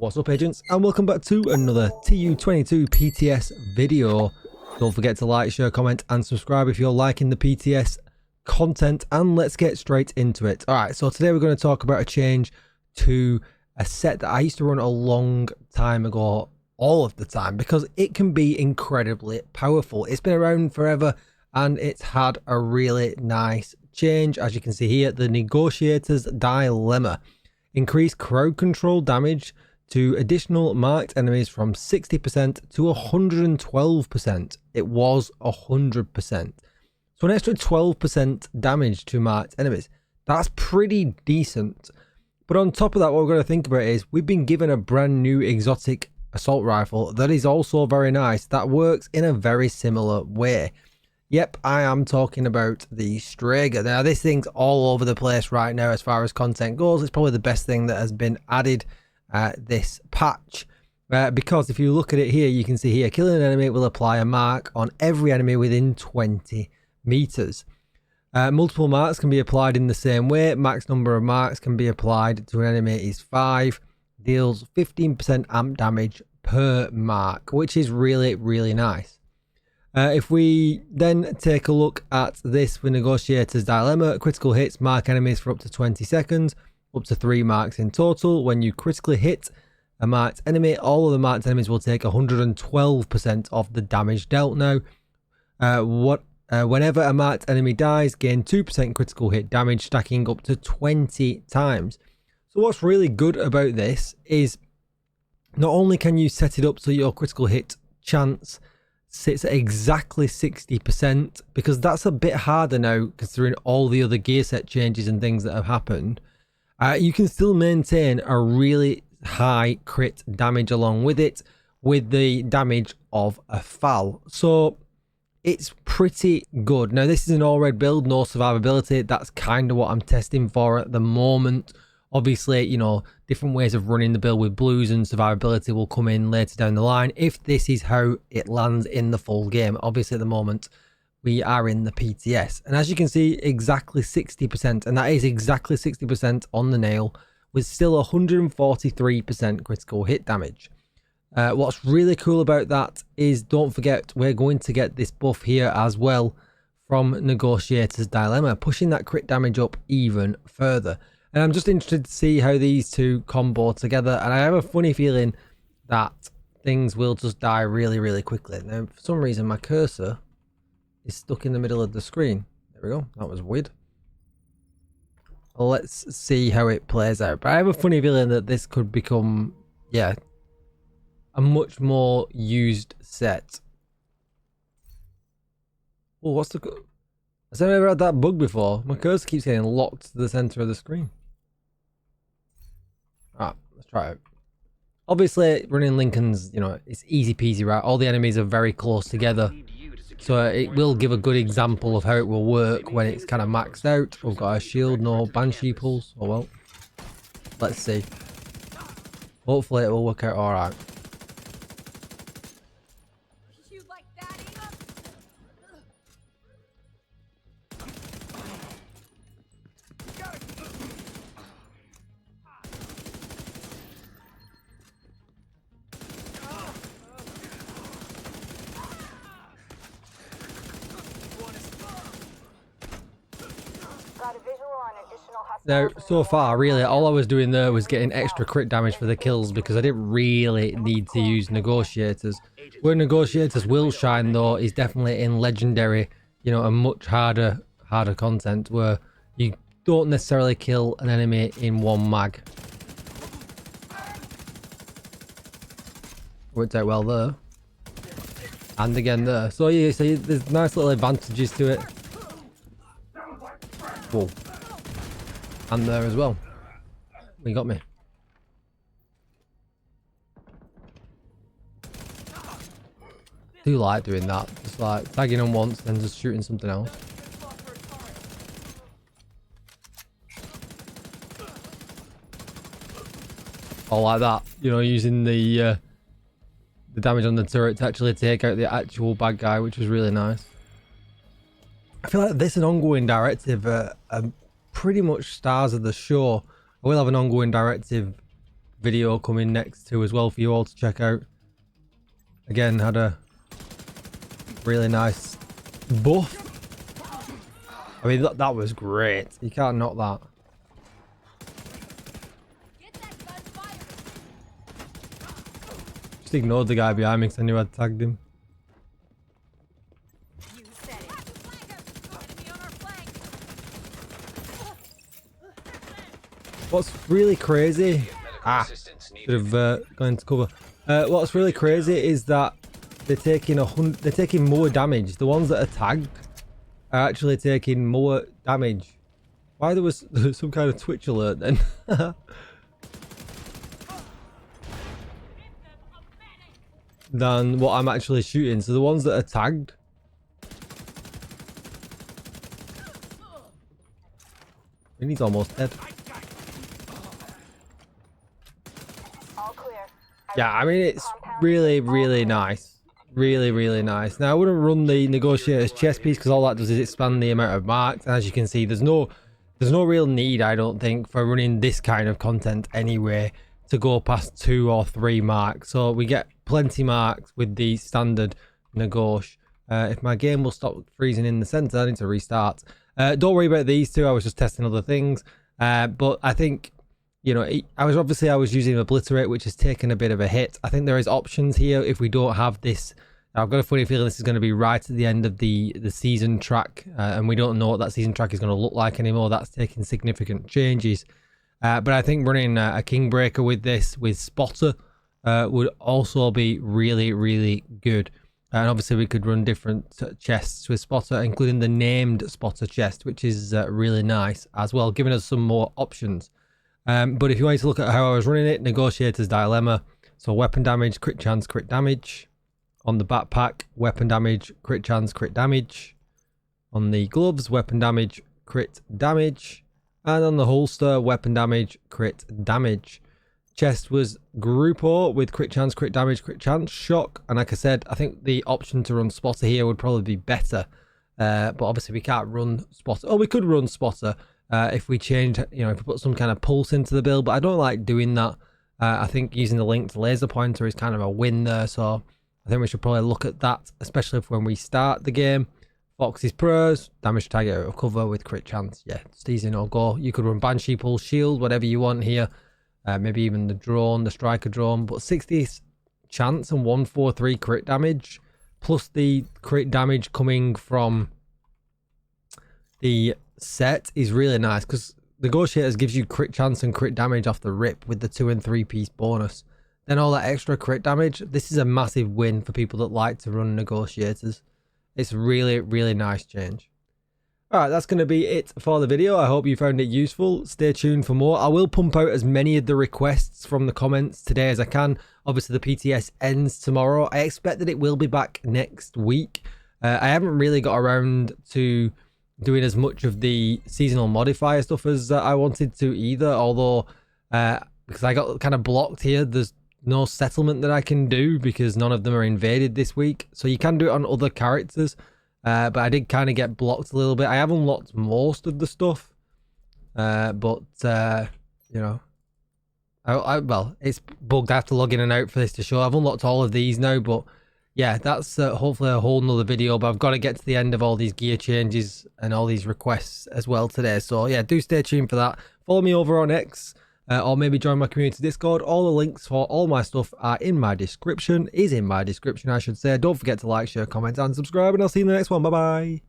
What's up, agents, and welcome back to another TU22 PTS video. Don't forget to like, share, comment and subscribe if you're liking the PTS content, and let's get straight into it. Alright, so today we're going to talk about a change to a set that I used to run a long time ago, all of the time, because it can be incredibly powerful. It's been around forever and it's had a really nice change. As you can see here, the Negotiator's Dilemma. Increase crowd control damage to additional marked enemies from 60% to 112%. It was 100%. So an extra 12% damage to marked enemies. That's pretty decent. But on top of that, what we're going to think about is we've been given a brand new exotic assault rifle that is also very nice, that works in a very similar way. Yep, I am talking about the Strager. Now, this thing's all over the place right now as far as content goes. It's probably the best thing that has been added this patch. Because if you look at it here, you can see here, killing an enemy will apply a mark on every enemy within 20 meters. Multiple marks can be applied in the same way. Max number of marks can be applied to an enemy is 5. Deals 15% amp damage per mark, which is really, really nice. If we then take a look at this for Negotiator's Dilemma, critical hits mark enemies for up to 20 seconds, up to 3 marks in total. When you critically hit a marked enemy, all of the marked enemies will take 112% of the damage dealt. Now, whenever a marked enemy dies, gain 2% critical hit damage, stacking up to 20 times. So what's really good about this is not only can you set it up so your critical hit chance sits at exactly 60%, because that's a bit harder now considering all the other gear set changes and things that have happened. You can still maintain a really high crit damage along with it, with the damage of a FAL. So it's pretty good. Now, this is an all red build, no survivability. That's kind of what I'm testing for at the moment. Obviously, you know, different ways of running the build with blues and survivability will come in later down the line if this is how it lands in the full game. Obviously, at the moment, we are in the PTS. And as you can see, exactly 60%, and that is exactly 60% on the nail, with still 143% critical hit damage. What's really cool about that is, don't forget, we're going to get this buff here as well from Negotiator's Dilemma, pushing that crit damage up even further. And I'm just interested to see how these two combo together. And I have a funny feeling that things will just die really, really quickly. Now, for some reason, my cursor is stuck in the middle of the screen. There we go. That was weird. Well, let's see how it plays out. But I have a funny feeling that this could become, yeah, a much more used set. Oh, what's the... Has anyone ever had that bug before? My cursor keeps getting locked to the center of the screen. Alright, let's try it. Obviously, running Lincoln's, you know, it's easy peasy, right? All the enemies are very close together. So it will give a good example of how it will work when it's kind of maxed out. We've got a shield, no Banshee pulse. Oh well. Let's see. Hopefully it will work out alright. Now, so far, really, all I was doing there was getting extra crit damage for the kills because I didn't really need to use Negotiators. Where Negotiators will shine, though, is definitely in Legendary, you know, a much harder content where you don't necessarily kill an enemy in one mag. Worked out well there. And again there. So, yeah, so there's nice little advantages to it. Whoa. And there as well. You got me. Do like doing that. Just like tagging them once, then just shooting something else. Or like that. You know, using the damage on the turret to actually take out the actual bad guy, which was really nice. I feel like this and ongoing directive are pretty much stars of the show. I will have an ongoing directive video coming next too as well for you all to check out. Again, had a really nice buff. I mean, that was great. You can't knock that. Just ignored the guy behind me because I knew I'd tagged him. What's really crazy... should have gone into cover. What's really crazy is that they're taking more damage. The ones that are tagged are actually taking more damage. Why there was some kind of Twitch alert then? Than what I'm actually shooting. So the ones that are tagged. And he's almost dead. Yeah, I mean, it's really, really nice. Really, really nice. Now, I wouldn't run the Negotiator's chest piece because all that does is expand the amount of marks. And as you can see, there's no real need, I don't think, for running this kind of content anyway to go past 2 or 3 marks. So we get plenty marks with the standard Negoti. If my game will stop freezing in the center, I need to restart. Don't worry about these two. I was just testing other things. But I think... You know, I was using Obliterate, which has taken a bit of a hit. I think there is options here if we don't have this. I've got a funny feeling this is going to be right at the end of the season track, and we don't know what that season track is going to look like anymore. That's taking significant changes. But I think running a Kingbreaker with this, with Spotter, would also be really, really good. And obviously we could run different chests with Spotter, including the named Spotter chest, which is really nice as well, giving us some more options. But if you wanted to look at how I was running it, Negotiator's Dilemma. So weapon damage, crit chance, crit damage. On the backpack, weapon damage, crit chance, crit damage. On the gloves, weapon damage, crit damage. And on the holster, weapon damage, crit damage. Chest was Grupo with crit chance, crit damage, crit chance, shock. And like I said, I think the option to run Spotter here would probably be better. But obviously we can't run Spotter. Oh, we could run Spotter. If we change, you know, if we put some kind of pulse into the build, but I don't like doing that. I think using the linked laser pointer is kind of a win there, so I think we should probably look at that, especially if when we start the game. Fox's pros, damage target out of cover with crit chance. Yeah, it's easy, no go. You could run Banshee Pulse, Shield, whatever you want here. Maybe even the drone, the striker drone, but 60 chance and 143 crit damage, plus the crit damage coming from the set is really nice because Negotiators gives you crit chance and crit damage off the rip with the 2 and 3 piece bonus. Then all that extra crit damage. This is a massive win for people that like to run Negotiators. It's really, really nice change. Alright, that's going to be it for the video. I hope you found it useful. Stay tuned for more. I will pump out as many of the requests from the comments today as I can. Obviously, the PTS ends tomorrow. I expect that it will be back next week. I haven't really got around to doing as much of the seasonal modifier stuff as I wanted to either, although because I got kind of blocked here, there's no settlement that I can do because none of them are invaded this week. So you can do it on other characters, but I did kind of get blocked a little bit. I have unlocked most of the stuff, but you know, well, it's bugged. I have to log in and out for this to show. I've unlocked all of these now, but yeah, that's hopefully a whole nother video, but I've got to get to the end of all these gear changes and all these requests as well today. So yeah, do stay tuned for that. Follow me over on X, or maybe join my community Discord. All the links for all my stuff are in my description, I should say. Don't forget to like, share, comment, and subscribe, and I'll see you in the next one. Bye-bye.